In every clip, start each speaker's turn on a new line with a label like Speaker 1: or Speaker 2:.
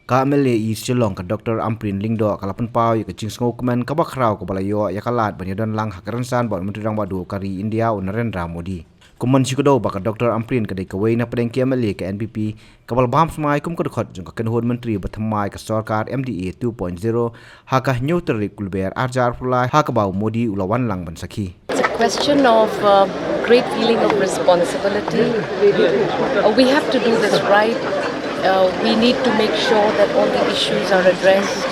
Speaker 1: Kamele is Shillong Dr Ampareen Lingdo kalapan pau ya Sngew kmen kabakrau ko balayo ya kalat banyadan lang hak rynsan bon menteri rang badu kari India o Narendra Modi. Kuman sikudo baka Dr Ampareen kadai kawai na padeng KMLA ke NPP kabal baham smai kum kodkhot jong kan hon menteri bathamai ka sarkar MDA 2.0 haka neutral kulber arjar pulai haka bau Modi ulawan lang ban sakhi.
Speaker 2: It's a question of great feeling of responsibility. We have to do this right. We need to make sure that all the issues are addressed.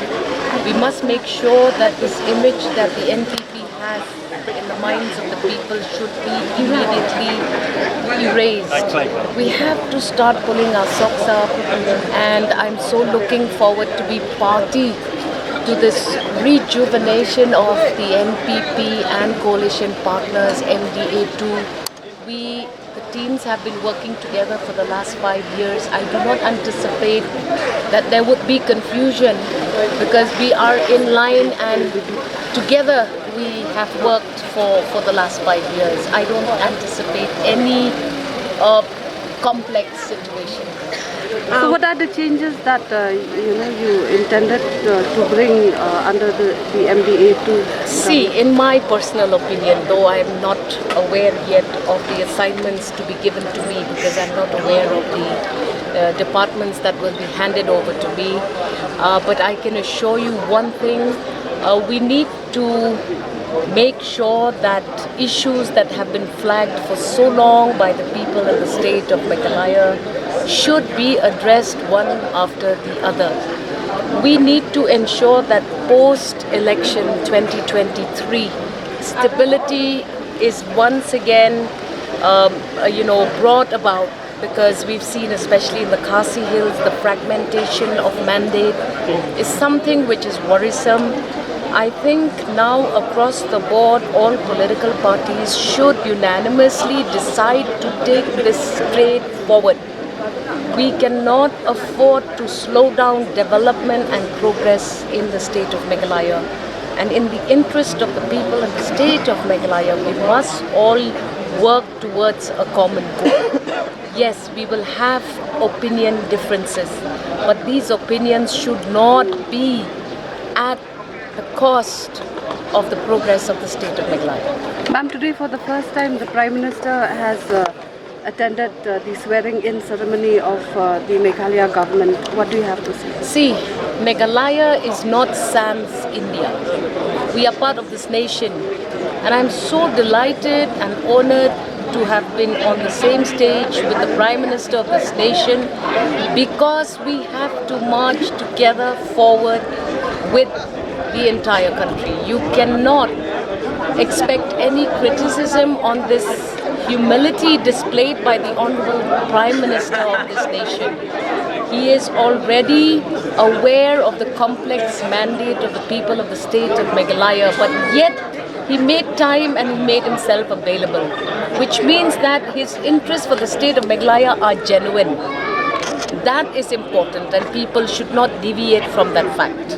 Speaker 2: We must make sure that this image that the NPP has in the minds of the people should be immediately erased. We have to start pulling our socks up, and I'm so looking forward to be party to this rejuvenation of the NPP and coalition partners, MDA2. The teams have been working together for the last 5 years. I do not anticipate that there would be confusion because we are in line and together we have worked for the last 5 years. I don't anticipate any complex situation.
Speaker 3: So what are the changes that you intended to bring under the MDA2?
Speaker 2: See, in my personal opinion, though I am not aware yet of the assignments to be given to me because I'm not aware of the departments that will be handed over to me, but I can assure you one thing, we need to make sure that issues that have been flagged for so long by the people in the state of Meghalaya should be addressed one after the other. We need to ensure that post-election 2023, stability is once again brought about because we've seen, especially in the Khasi Hills, the fragmentation of mandate is something which is worrisome. I think now across the board, all political parties should unanimously decide to take this straight forward. We cannot afford to slow down development and progress in the state of Meghalaya. And in the interest of the people in the state of Meghalaya, we must all work towards a common goal. Yes, we will have opinion differences, but these opinions should not be at the cost of the progress of the state of Meghalaya.
Speaker 3: Ma'am, today for the first time the Prime Minister has attended the swearing-in ceremony of the Meghalaya government. What do you have to say?
Speaker 2: See, Meghalaya is not sans India. We are part of this nation, and I'm so delighted and honored to have been on the same stage with the Prime Minister of this nation because we have to march together forward with the entire country. You cannot expect any criticism on this humility displayed by the Honorable Prime Minister of this nation. He is already aware of the complex mandate of the people of the state of Meghalaya, but yet he made time and he made himself available, which means that his interests for the state of Meghalaya are genuine. That is important and people should not deviate from that fact.